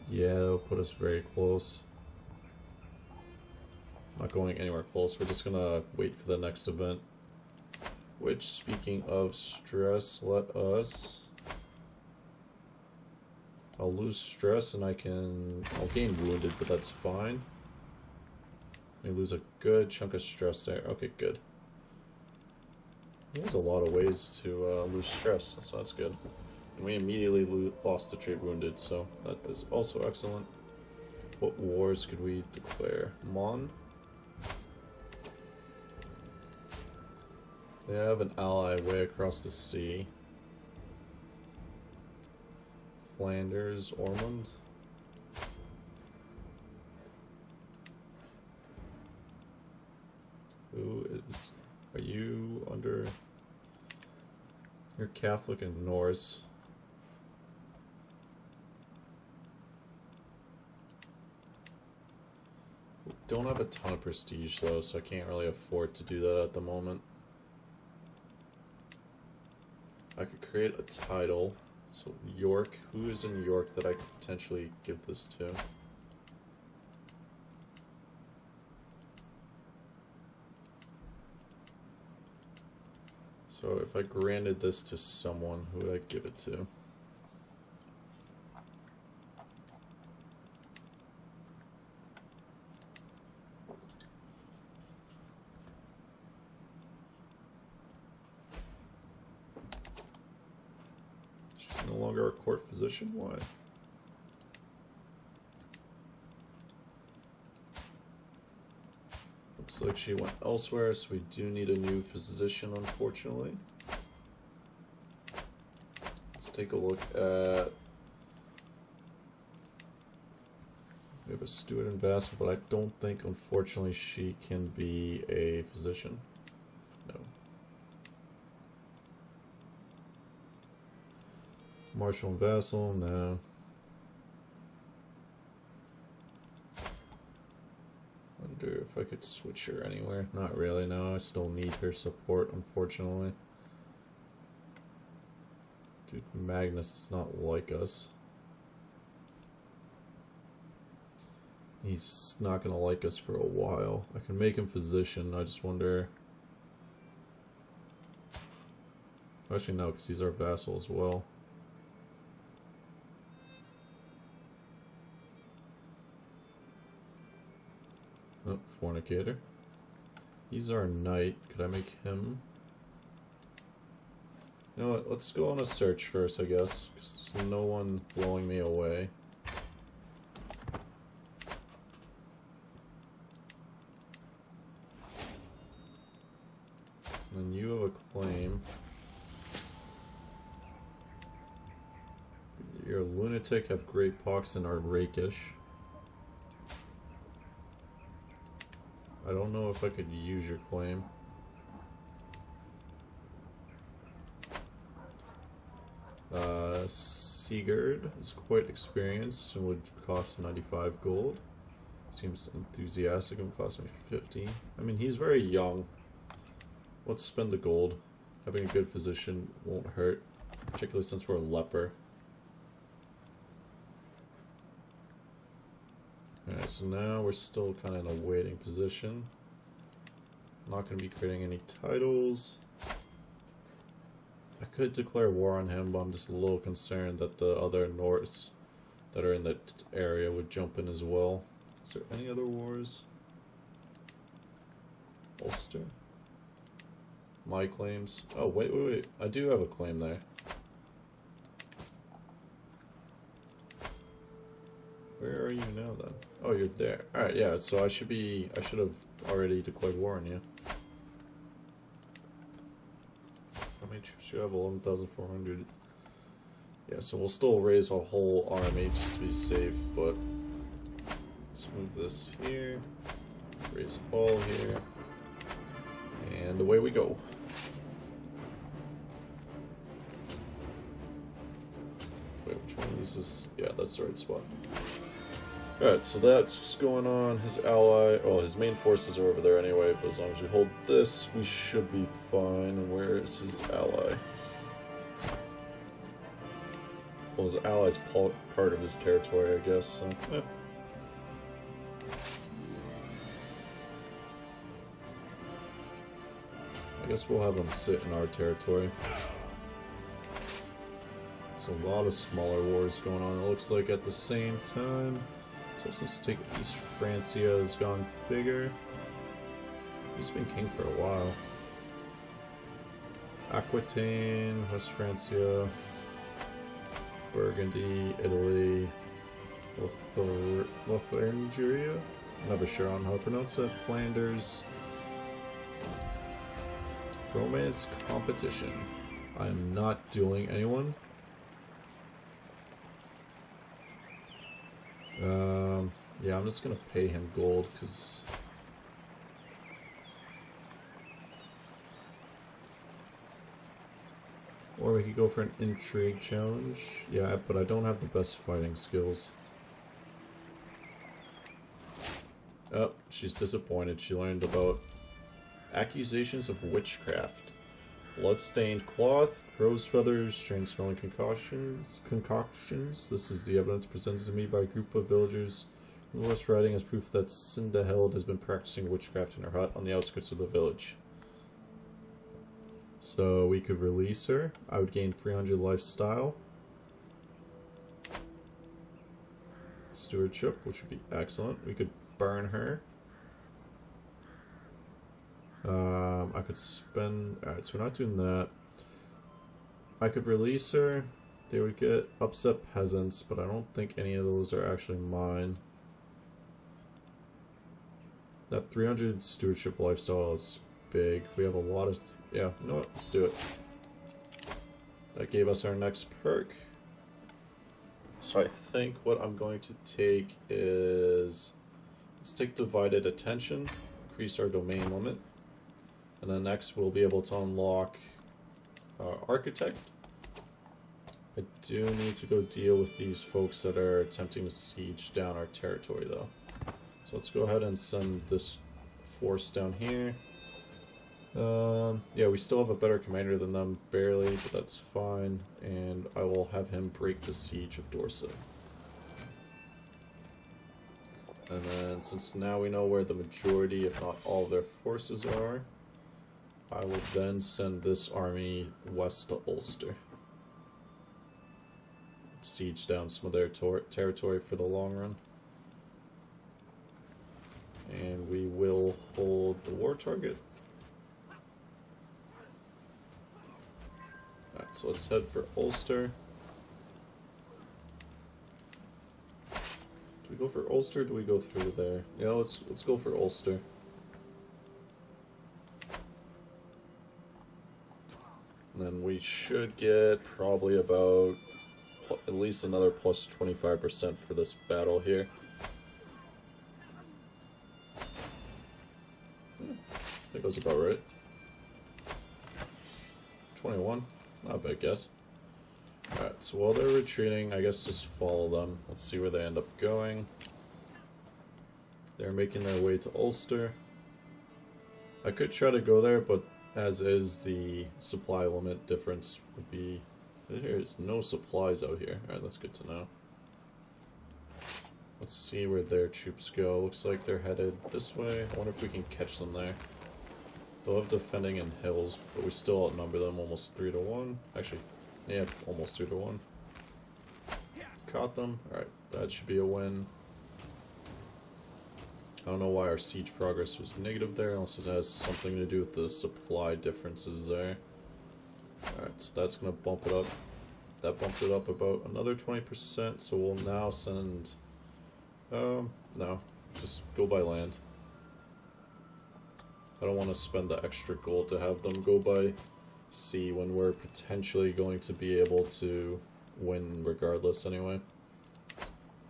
Yeah, that'll put us very close. Not going anywhere close, we're just gonna wait for the next event. Which, speaking of stress, let us... I'll lose stress and I'll gain wounded, but that's fine. We lose a good chunk of stress there. Okay, good. There's a lot of ways to lose stress, so that's good. And we immediately lost the trait wounded, so that is also excellent. What wars could we declare? Mon? They have an ally way across the sea. Flanders, Ormond. Who is... Are you under... You're Catholic and Norse. Don't have a ton of prestige though, so I can't really afford to do that at the moment. I could create a title. So York, who is in York that I could potentially give this to? So if I granted this to someone, who would I give it to? She's no longer a court physician? Why? Looks like she went elsewhere, so we do need a new physician, unfortunately. Let's take a look at... We have a steward and vassal, but I don't think, unfortunately, she can be a physician. No. Marshal and vassal, no. Wonder if I could switch her anywhere. Not really, no. I still need her support, unfortunately. Dude, Magnus does not like us. He's not gonna like us for a while. I can make him physician, I just wonder... Actually no, because he's our vassal as well. Oh, fornicator. He's our knight. Could I make him? You know what, let's go on a search first, I guess. Because there's no one blowing me away. And you have a claim. You're a lunatic, have great pox, and are rakish. I don't know if I could use your claim. Ecgberht is quite experienced and would cost 95 gold. Seems enthusiastic and cost me 50. I mean, he's very young. Let's spend the gold. Having a good physician won't hurt, particularly since we're a leper. Alright, so now we're still kind of in a waiting position. Not going to be creating any titles. I could declare war on him, but I'm just a little concerned that the other Norse that are in that area would jump in as well. Is there any other wars? Ulster? My claims. Oh, wait. I do have a claim there. Where are you now, then? Oh, you're there. Alright, yeah, so I should have already declared war on you. How many troops do you have? 11,400. Yeah, so we'll still raise our whole army just to be safe, but... Let's move this here. Raise all here. And away we go. Wait, which one is this? Yeah, that's the right spot. Alright, so that's what's going on. His ally, well, his main forces are over there anyway, but as long as we hold this, we should be fine. And where is his ally? Well, his ally's part of his territory, I guess, so, yeah. I guess we'll have him sit in our territory. So a lot of smaller wars going on, it looks like, at the same time. So let's take East Francia has gone bigger. He's been king for a while. Aquitaine, West Francia, Burgundy, Italy, Lotharingia? Never sure on how to pronounce it. Flanders. Romance competition. I am not dueling anyone. Yeah, I'm just gonna pay him gold, because... Or we could go for an intrigue challenge. Yeah, but I don't have the best fighting skills. Oh, she's disappointed. She learned about accusations of witchcraft. Blood-stained cloth, crow's feathers, strange smelling concoctions. This is the evidence presented to me by a group of villagers in the West Riding as proof that Cindaheld has been practicing witchcraft in her hut on the outskirts of the village. So we could release her. I would gain 300 lifestyle. Stewardship, which would be excellent. We could burn her. I could spend... Alright, so we're not doing that. I could release her. They would get upset peasants, but I don't think any of those are actually mine. That 300 stewardship lifestyle is big. We have a lot of... Yeah, you know what? Let's do it. That gave us our next perk. So I think what I'm going to take is... Let's take divided attention. Increase our domain limit. And then next we'll be able to unlock Architect. I do need to go deal with these folks that are attempting to siege down our territory though. So let's go ahead and send this force down here. Yeah, we still have a better commander than them, barely, but that's fine. And I will have him break the siege of Dorset. And then since now we know where the majority, if not all of their forces are, I will then send this army west to Ulster. Siege down some of their territory for the long run. And we will hold the war target. Alright, so let's head for Ulster. Do we go for Ulster or do we go through there? Yeah, let's go for Ulster. And then we should get probably about at least another plus 25% for this battle here. That goes about right. 21. Not a bad guess. Alright, so while they're retreating, I guess just follow them. Let's see where they end up going. They're making their way to Ulster. I could try to go there, but as is, the supply limit difference would be... There's no supplies out here. Alright, that's good to know. Let's see where their troops go. Looks like they're headed this way. I wonder if we can catch them there. They'll have defending in hills, but we still outnumber them almost 3 to 1. Actually, yeah, almost 3 to 1. Caught them. Alright, that should be a win. I don't know why our siege progress was negative there, unless it has something to do with the supply differences there. Alright, so that's going to bump it up. That bumped it up about another 20%, so we'll now send... no, just go by land. I don't want to spend the extra gold to have them go by sea when we're potentially going to be able to win regardless anyway.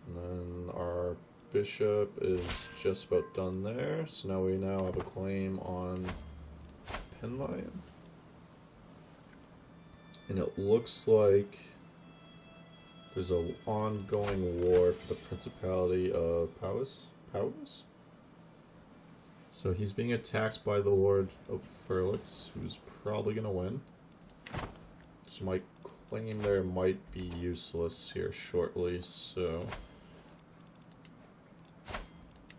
And then our bishop is just about done there, so now we have a claim on Penlyon. And it looks like there's an ongoing war for the Principality of Powys? So he's being attacked by the Lord of Furlix, who's probably going to win. So my claim there might be useless here shortly, so...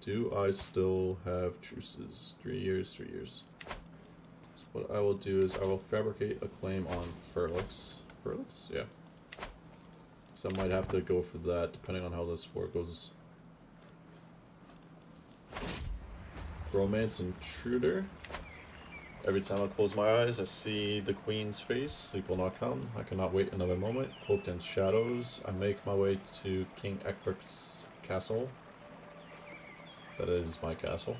Do I still have truces? 3 years, 3 years. So what I will do is I will fabricate a claim on Furlix. Furlix? Yeah. So I might have to go for that, depending on how this war goes. Romance Intruder. Every time I close my eyes, I see the Queen's face. Sleep will not come. I cannot wait another moment. Cloaked in shadows, I make my way to King Ecgberht's castle. That is my castle.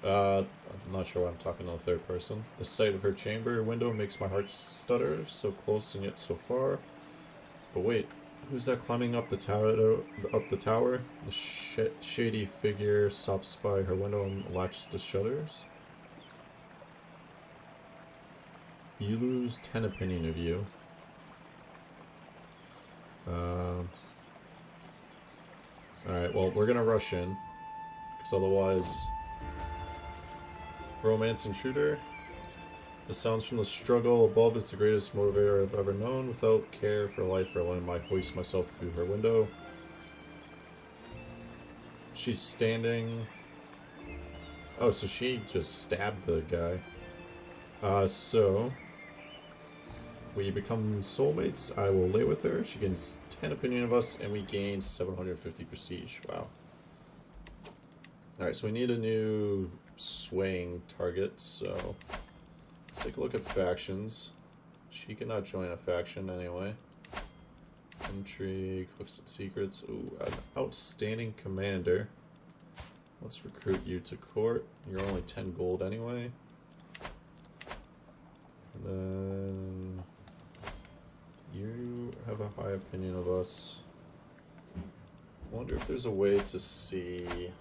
I'm not sure why I'm talking in the third person. The sight of her chamber window makes my heart stutter. So close and yet so far. But wait, who's that climbing up the tower? The shady figure stops by her window and latches the shutters. You lose 10 opinion of you. Alright, well, we're gonna rush in. Because otherwise, romance intruder. The sounds from the struggle above is the greatest motivator I've ever known. Without care for life or limb, I hoist myself through her window. She's standing... Oh, so she just stabbed the guy. So... we become soulmates. I will lay with her. She gains 10 opinion of us, and we gain 750 prestige. Wow. Alright, so we need a new swaying target, so... let's take a look at factions. She cannot join a faction anyway. Intrigue, hooks and secrets. Ooh, an outstanding commander. Let's recruit you to court. You're only 10 gold anyway. And then you have a high opinion of us. I wonder if there's a way to see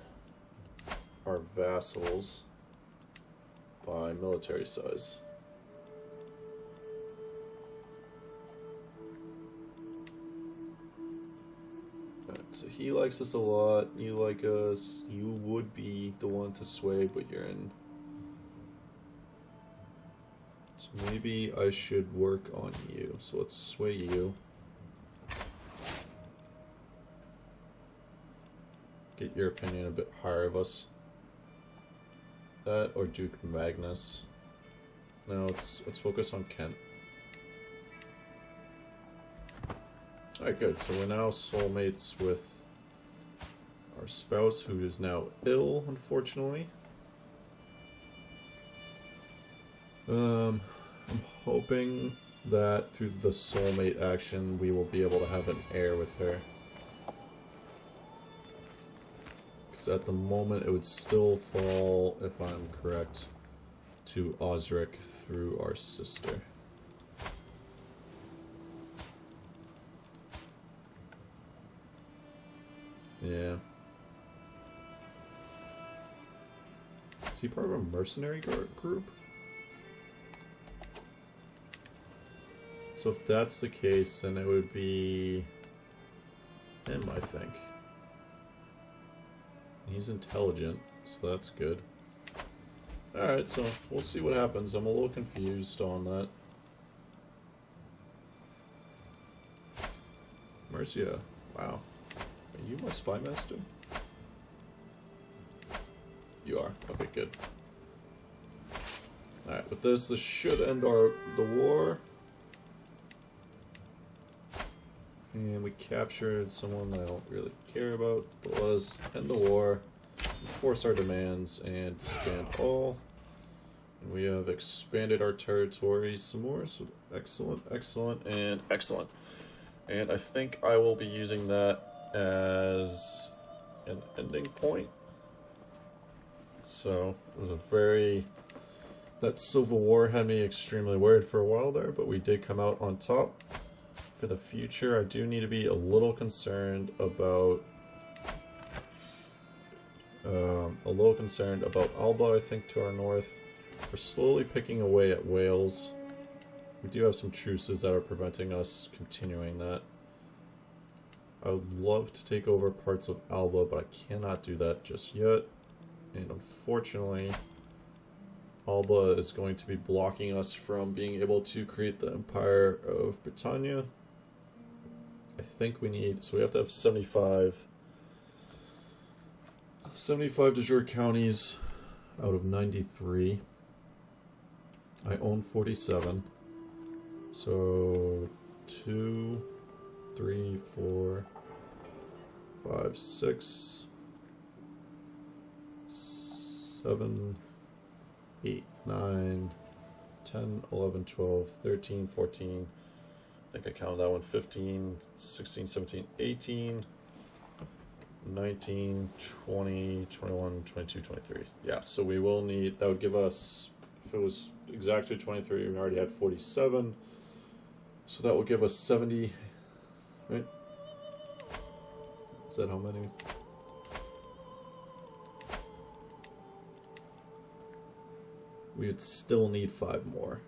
our vassals by military size. So he likes us a lot, you like us, you would be the one to sway, but you're in. So maybe I should work on you, so let's sway you. Get your opinion a bit higher of us. That or Duke Magnus. No, let's focus on Kent. Alright, good. So we're now soulmates with our spouse, who is now ill, unfortunately. I'm hoping that through the soulmate action, we will be able to have an heir with her. Because at the moment, it would still fall, if I'm correct, to Osric through our sister. Yeah. Is he part of a mercenary group? So if that's the case, then it would be him, I think. He's intelligent, so that's good. Alright, so we'll see what happens. I'm a little confused on that. Mercia, wow. Are you my spy master? You are. Okay, good. Alright, with this should end the war. And we captured someone I don't really care about, but let us end the war, enforce our demands, and disband all. And we have expanded our territory some more, so excellent, excellent, and excellent. And I think I will be using that as an ending point. So, it was a very... that Civil War had me extremely worried for a while there, but we did come out on top. For the future, I do need to be a little concerned about Alba, I think, to our north. We're slowly picking away at Wales. We do have some truces that are preventing us continuing that. I would love to take over parts of Alba, but I cannot do that just yet. And unfortunately, Alba is going to be blocking us from being able to create the Empire of Britannia. I think we need, so we have to have 75 de jure counties out of 93. I own 47. So 2, 3, 4, 5, 6, 7, 8, 9, 10, 11, 12, 13, 14. I think I counted that one. 15, 16, 17, 18, 19, 20, 21, 22, 23. Yeah, so we will need, that would give us, if it was exactly 23, we already had 47. So that will give us 70, right? Is that how many? We would still need 5 more.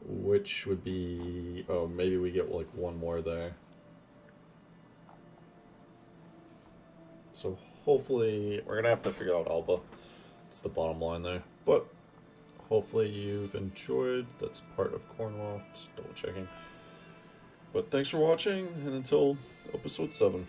Which would be... oh, maybe we get like 1 more there. So hopefully, we're gonna have to figure out Alba. It's the bottom line there. But hopefully you've enjoyed. That's part of Cornwall. Just double checking. But thanks for watching, and until episode 7.